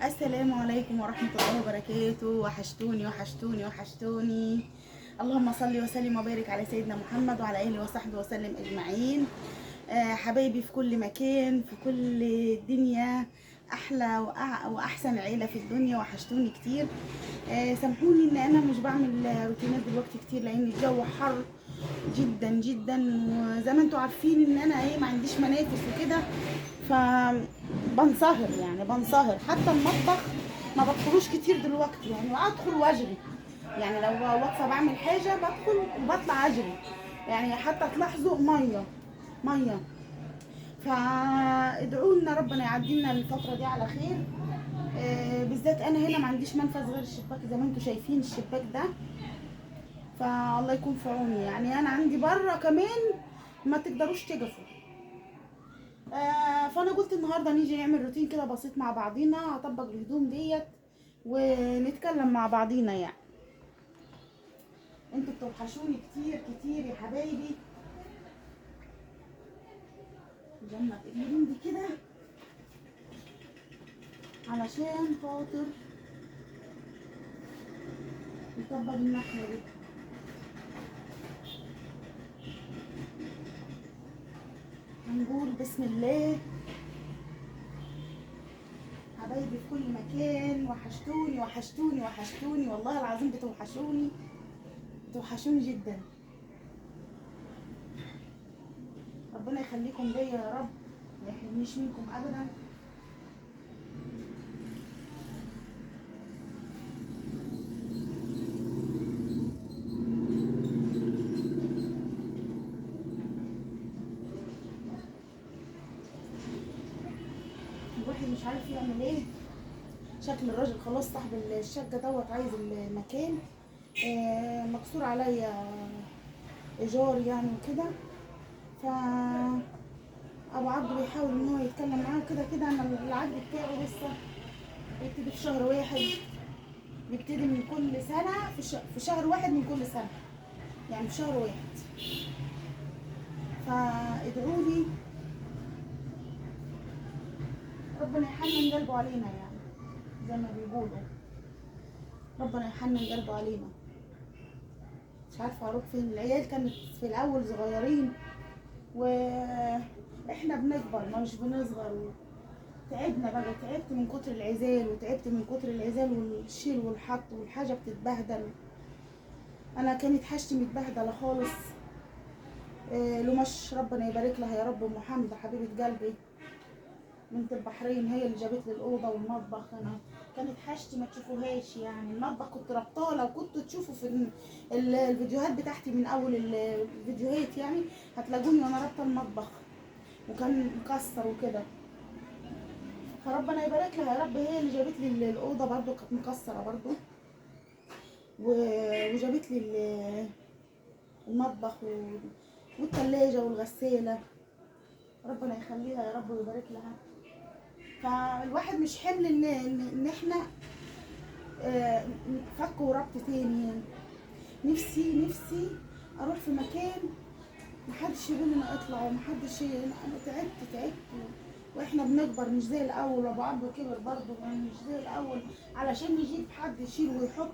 السلام عليكم ورحمة الله وبركاته. وحشتوني وحشتوني وحشتوني. اللهم صل وسلم وبارك على سيدنا محمد وعلى آله وصحبه وسلم أجمعين. حبايبي في كل مكان في كل الدنيا، أحلى وأحسن عيلة في الدنيا، وحشتوني كتير. سامحوني إن أنا مش بعمل روتينات دلوقتي كتير لأن الجو حر جدا جدا، وزي ما انتوا عارفين ان انا ما عنديش منافس وكده، فبنصهر يعني بنصهر. حتى المطبخ ما بدخلوش كتير دلوقتي، يعني ادخل واجري. يعني لو واقفه بعمل حاجه بدخل وبطلع اجري. يعني حتى تلاحظوا ميه. فادعوا لنا ربنا يعدينا الفتره دي على خير. بالذات انا هنا ما عنديش منفذ غير الشباك، زي ما انتوا شايفين الشباك ده. فالله يكون في عوني. يعني انا عندي بره كمان ما تقدروش تقفوا. فانا قلت النهارده نيجي نعمل روتين كده بسيط مع بعضينا، اطبق الهدوم ديت ونتكلم مع بعضينا. يعني انتوا بتوحشوني كتير كتير يا حبايبي. نجمع الهدوم دي كده علشان خاطر نطبق الناحيه دي. هنقول بسم الله. حبايبي في كل مكان، وحشتوني وحشتوني وحشتوني، والله العظيم بتوحشوني، بتوحشوني جدا. ربنا يخليكم ليا يا رب، ما يحرمنيش منكم ابدا. الواحد مش عارف يعمل ايه. شكل الراجل خلاص، صاحب الشقه دوت عايز المكان. مكسور عليا ايجار يعني وكده. ف ابو عبده بيحاول ان هو يتكلم معاه كده كده. انا العقد بتاعه لسه بيبتدي في شهر واحد، بيبتدي من كل سنه في شهر واحد من كل سنه، يعني في شهر واحد. فادعوا لي ربنا يحنن قلبه علينا، يعني زي ما بيقولوا ربنا يحنن قلبه علينا. مش عارفه اروح فين. العيال كانت في الاول صغيرين واحنا بنكبر ما مش بنصغر. تعبنا بقى، تعبت من كتر العزال وتعبت من كتر العزال والشيل والحط والحاجه بتتبهدل. انا كانت حاجتي متبهدله خالص. لمش ربنا يبارك لها يا رب، ام حمده حبيبه قلبي بنت البحرين، هي اللي جابت لي الاوضه والمطبخ. انا كانت حاجتي ما تشوفوهاش. يعني المطبخ كنت ربطاه، لو كنتوا تشوفوا في الفيديوهات بتاعتي من اول الفيديوهات يعني هتلاقوني وانا رابطه المطبخ، وكان مكسر وكده. فربنا يبارك لها يا رب، هي اللي جابت لي الاوضه برضو كانت مكسره برضو، وجابت لي المطبخ والثلاجه والغساله. ربنا يخليها يا رب ويبارك لها. فالواحد مش حمل ان احنا فك وربط تاني. نفسي اروح في مكان محدش يقول لنا اطلع، ومحدش انا تعبت. واحنا بنكبر مش زي الاول. ابو عبده كبر برضه يعني مش زي الاول، علشان نجيب حد يشيل ويحط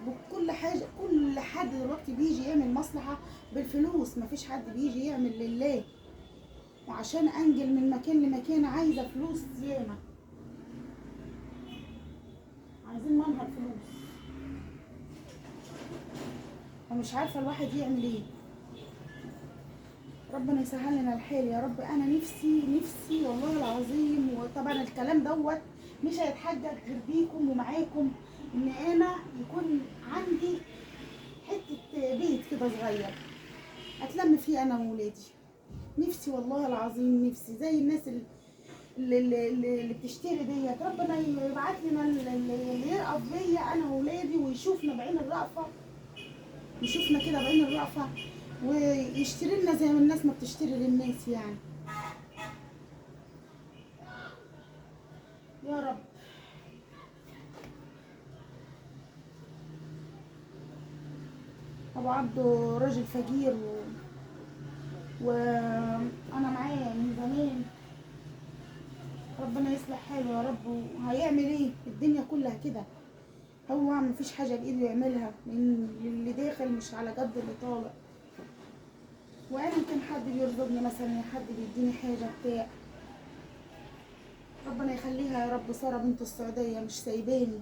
بكل حاجه. كل حد دلوقتي بيجي يعمل مصلحه بالفلوس، مفيش حد بيجي يعمل لله. وعشان انقل من مكان لمكان عايزه فلوس ياما، عايزين منها الفلوس. ومش عارفه الواحد يعمل ايه. ربنا يسهل لنا الحال يا رب. انا نفسي والله العظيم. وطبعا الكلام دوت مش هيتحقق غير بيكم ومعاكم، ان انا يكون عندي حته بيت كده صغير اتلم فيه انا وولادي. نفسي والله العظيم، نفسي زي الناس اللي بتشتري ديت. ربنا يبعت لنا اللي يرأف بيا انا وولادي، ويشوفنا بعين الرأفه، يشوفنا كده بعين الرأفه، ويشتري لنا زي ما الناس ما بتشتري للناس يعني. يا رب. ابو عبده راجل فقير وانا معاه من زمان. ربنا يصلح حاله يا رب. وهيعمل ايه؟ كلها كده. هو مفيش حاجه بايده يعملها، من اللي داخل مش على قد اللي طالع. وانا يمكن حد بيرزقني مثلا، حد بيديني حاجه بتاع. ربنا يخليها يا رب ساره بنت السعوديه، مش سايباني.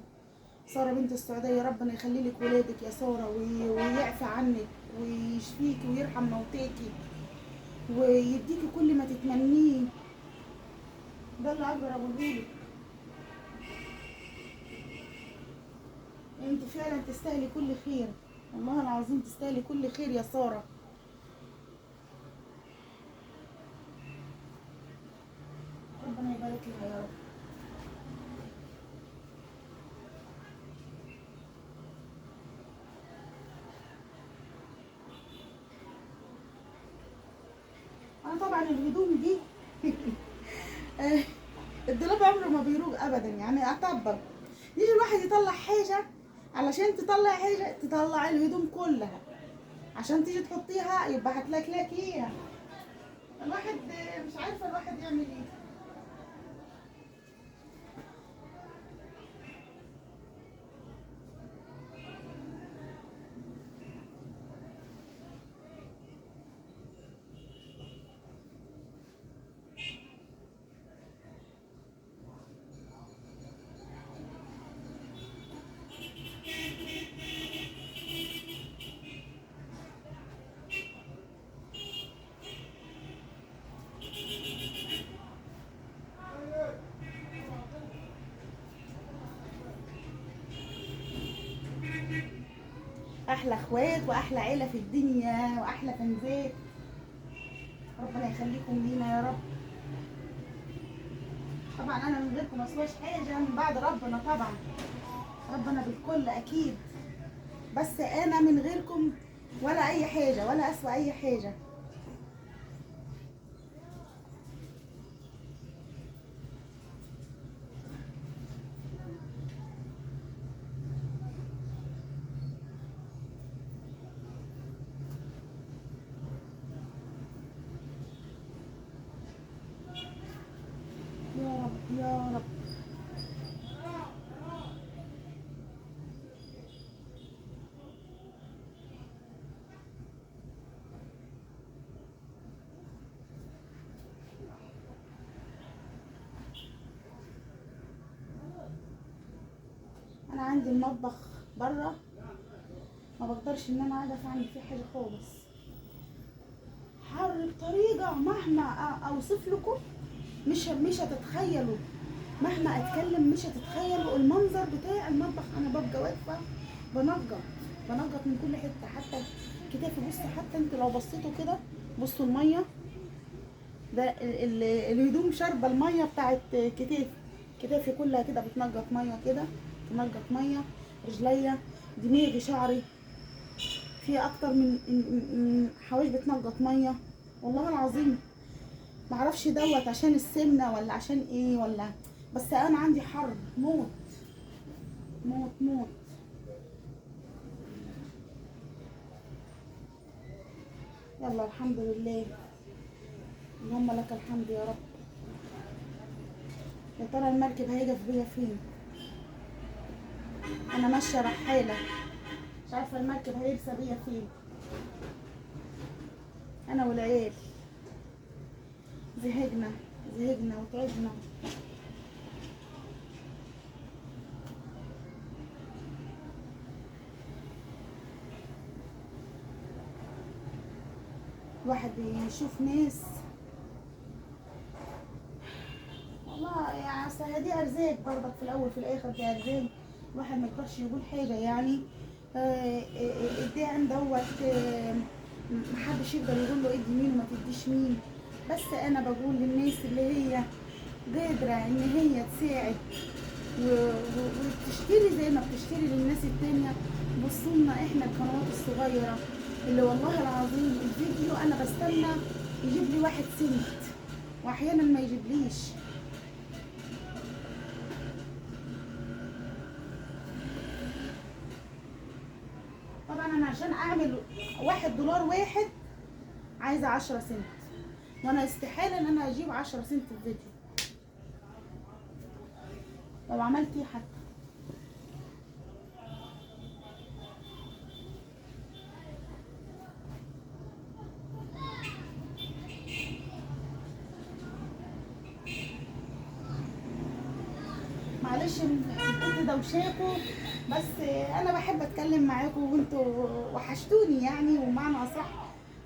ساره بنت السعوديه، ربنا يخلي لك ولادك يا ساره، ويعفى عنك ويشفيك ويرحم موتاكي ويديكي كل ما تتمنيه. ده اللي اقدر اقولهولك. انت فعلا تستاهلي كل خير، والله العظيم تستاهلي كل خير يا ساره. ربنا يبارك لها يا رب. انا طبعا الهدوم دي الدولاب عمره ما بيروق ابدا، يعني اطبق يجي الواحد يطلع حاجه، علشان تطلع حاجه تطلع الهدوم كلها، عشان تيجي تحطيها يبقى هتلاقيها. الواحد مش عارفه الواحد يعمل ايه. احلى اخوات واحلى عيله في الدنيا واحلى كنزات. ربنا يخليكم لينا يا رب. طبعا انا من غيركم ما اسواش حاجه من بعد ربنا، طبعا ربنا بالكل اكيد، بس انا من غيركم ولا اي حاجه، ولا اسوى اي حاجه. يا رب يا رب. انا عندي المطبخ بره، ما بقدرش ان انا قاعده اعمل فيه حاجه خالص. حر بطريقه مهما اوصف لكم مش هتتخيلوا، مهما اتكلم مش هتتخيلوا المنظر بتاع المطبخ. انا ببقى واقفه بنقط من كل حته، حتى كتافي. بصوا حتى انتوا لو بصيتوا كده، بصوا الميه ده الهدوم شاربه الميه بتاعت كتافي كلها كده بتنقط ميه كده، تنقط ميه. رجليا، دماغي، شعري، في اكتر من حواش بتنقط ميه. والله العظيم معرفش دوت عشان السمنه ولا عشان ايه، ولا بس انا عندي حر موت موت موت. يلا الحمد لله، اللهم لك الحمد يا رب. يا ترى المركب هيجي بيا فين؟ انا ماشيه رحاله، مش عارفه المركب هيرسى بيا فين. انا والعيال زهقنا زهقنا وتعبنا. الواحد بيشوف ناس، والله يعني اصل دي ارزاق برضك، في الاول في الاخر دي ارزاق. الواحد ما يقدرش يقول حاجه يعني. الدعم دوت محدش يقدر يقول له ادي مين وما تديش مين. بس انا بقول للناس اللي هي قادره ان هي تساعد وتشتري زي ما بتشتري للناس التانية. بصوا لنا احنا القنوات الصغيره اللي والله العظيم الفيديو انا بستنى يجيب لي 1 سنت، واحيانا ما يجيبليش. طبعا انا عشان اعمل $1 واحد عايزه 10 سنت، وانا استحاله ان انا اجيب 10 سنت في فيديو لو عملت ايه حتى. معلش كنت دوشاكوا، بس انا بحب اتكلم معاكم وانتوا وحشتوني يعني، ومعنى اصح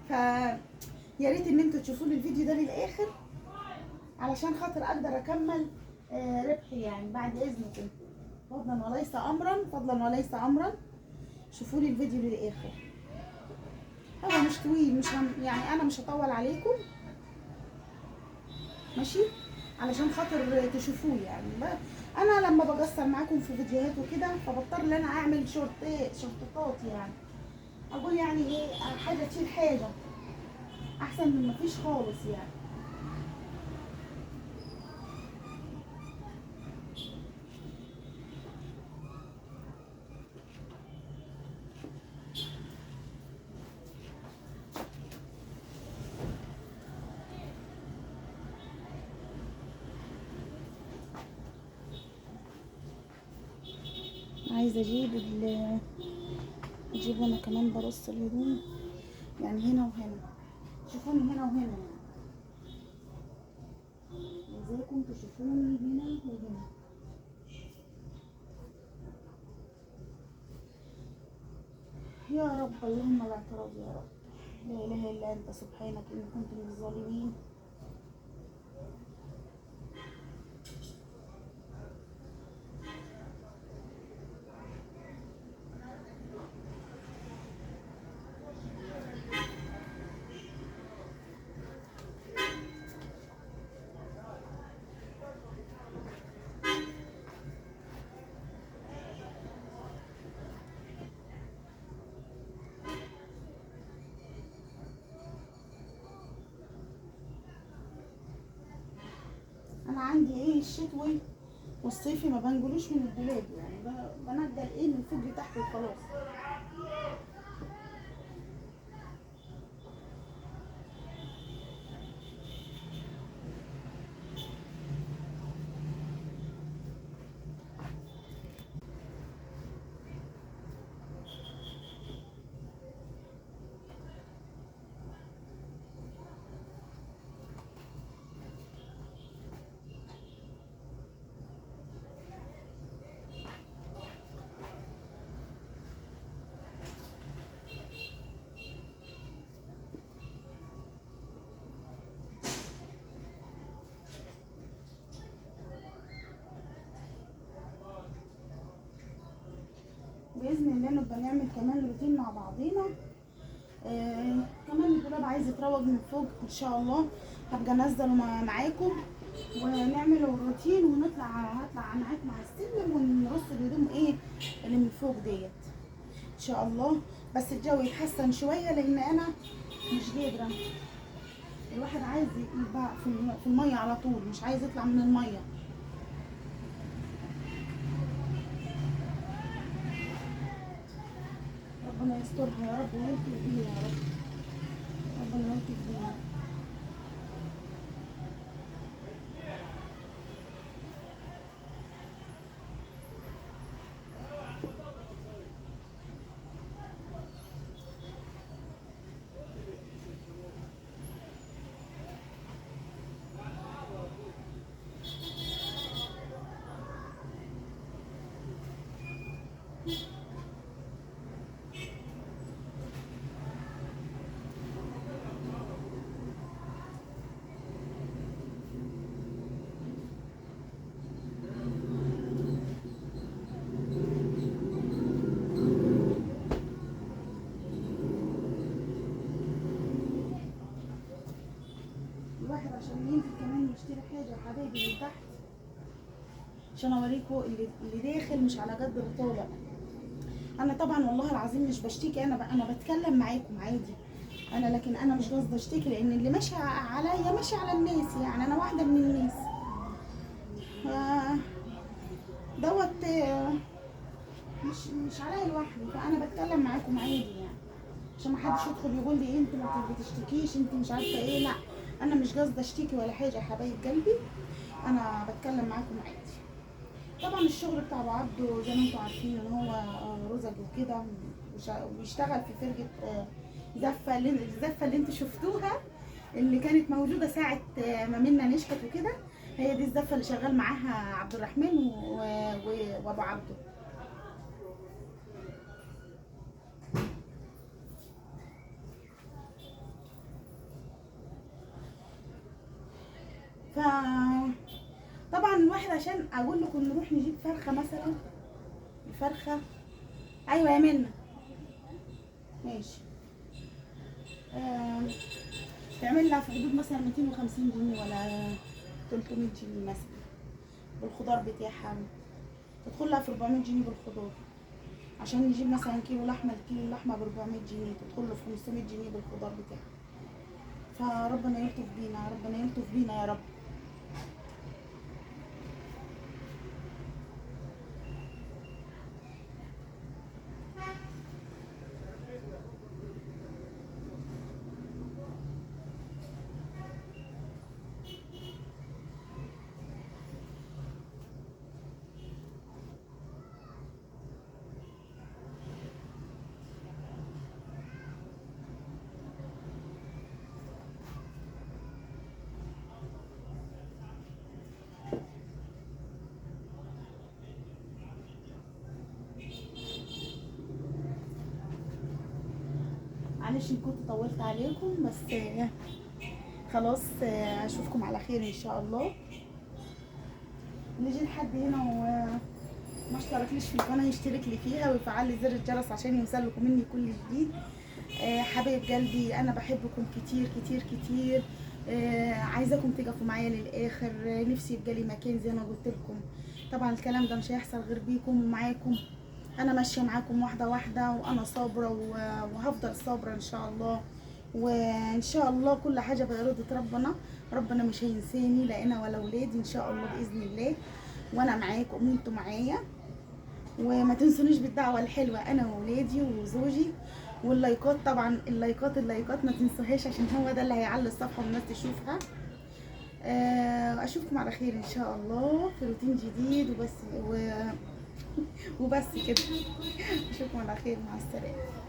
ف يا ريت ان انتوا تشوفوا لي الفيديو ده للاخر علشان خاطر اقدر اكمل ربحي يعني، بعد اذنكم، فضلا وليس امرا، فضلا وليس امرا. شوفوا لي الفيديو للاخر، هو مش طويل، مش يعني انا مش هطول عليكم ماشي، علشان خاطر تشوفوه يعني. انا لما بقصر معاكم في فيديوهات وكده فبضطر ان انا اعمل شورتات يعني، اقول يعني ايه، حاجه تشيل حاجه احسن من مفيش خالص يعني. عايزه اجيب انا كمان برص الهدوم يعني هنا وهنا، شوفوني هنا وهنا يعني، عايزاكم تشوفوني هنا وهنا. يا رب اللهم لا اعتراض يا رب، لا اله الا انت سبحانك اني كنت من الظالمين. انا عندي ايه الشتوي والصيفي ما بنجلوش من الدولاب يعني، بنجل ايه من فوق تحت وخلاص. باذن الله نبقى نعمل كمان روتين مع بعضينا. كمان الدولاب عايز يتروج من فوق ان شاء الله، هبقى انزله معاكم ونعمل الروتين هطلع معاكم على السلم ونرص الهدوم ايه اللي من فوق ديت ان شاء الله. بس الجو يتحسن شويه لان انا مش قادره، الواحد عايز يبقى في الميه على طول، مش عايز يطلع من الميه. ربنا يسترها يا رب ويلطف بيها يا رب، ربنا يلطف بيها. الواحد عشان ينزل كمان يشتري حاجه يا حبايبي من تحت، عشان اوريكم اللي داخل مش على قد اللي طالع. انا طبعا والله العظيم مش بشتكي، انا بتكلم معاكم عادي انا، لكن انا مش قصدي اشتكي لان اللي ماشي عليا ماشي على الناس يعني، انا واحده من الناس دوت مش عليا لوحدي، فانا بتكلم معاكم عادي يعني، عشان ما حدش يدخل يقول لي إيه انت ما بتشتكيش انت مش عارفه ايه. لا انا مش قصدي اشتكي ولا حاجه يا حبايب قلبي، انا بتكلم معاكم عادي. طبعا الشغل بتاع ابو عبده زي ما انتم عارفين ان هو رزق وكده، وبيشتغل في فرقه الزفه اللي انتوا شفتوها اللي كانت موجوده ساعه ما منا نشفت وكده، هي دي الزفه اللي شغال معاها عبد الرحمن وابو عبده. ف طبعا الواحد عشان اقول لكم نروح نجيب فرخه مثلا، الفرخه، ايوه يا منى ماشي، تعمل لها في حدود مثلا 250 جنيه ولا 300 جنيه مثلا بالخضار بتاعها، تدخل لها في 400 جنيه بالخضار. عشان نجيب مثلا كيلو لحمه، الكيلو اللحمه ب 400 جنيه، تدخل له في 500 جنيه بالخضار بتاعها. فربنا يلطف بينا، ربنا يلطف بينا يا رب. معلش ان كنت طولت عليكم، بس خلاص اشوفكم على خير ان شاء الله. نيجي لحد هنا وما اشتركليش في القناه يشترك لي فيها ويفعل لي زر الجرس عشان يوصلكم مني كل جديد. حبايب قلبي انا بحبكم كتير كتير كتير. عايزاكم تقفوا معايا للاخر. نفسي يبقى لي مكان زي ما قلت لكم. طبعا الكلام ده مش هيحصل غير بيكم ومعاكم. انا ماشيه معاكم واحده واحده، وانا صابره وهفضل صابره ان شاء الله. وان شاء الله كل حاجه بإرادة ربنا. ربنا مش هينساني لا انا ولا ولادي ان شاء الله باذن الله. وانا معاكم وانتوا معايا. وما تنسونيش بالدعوه الحلوه انا وولادي وزوجي. واللايكات طبعا، اللايكات ما تنسوهاش عشان هو ده اللي هيعلي الصفحه والناس تشوفها. اشوفكم على خير ان شاء الله في روتين جديد وبس وبس كده. اشوفكم على خير، مع السلامه.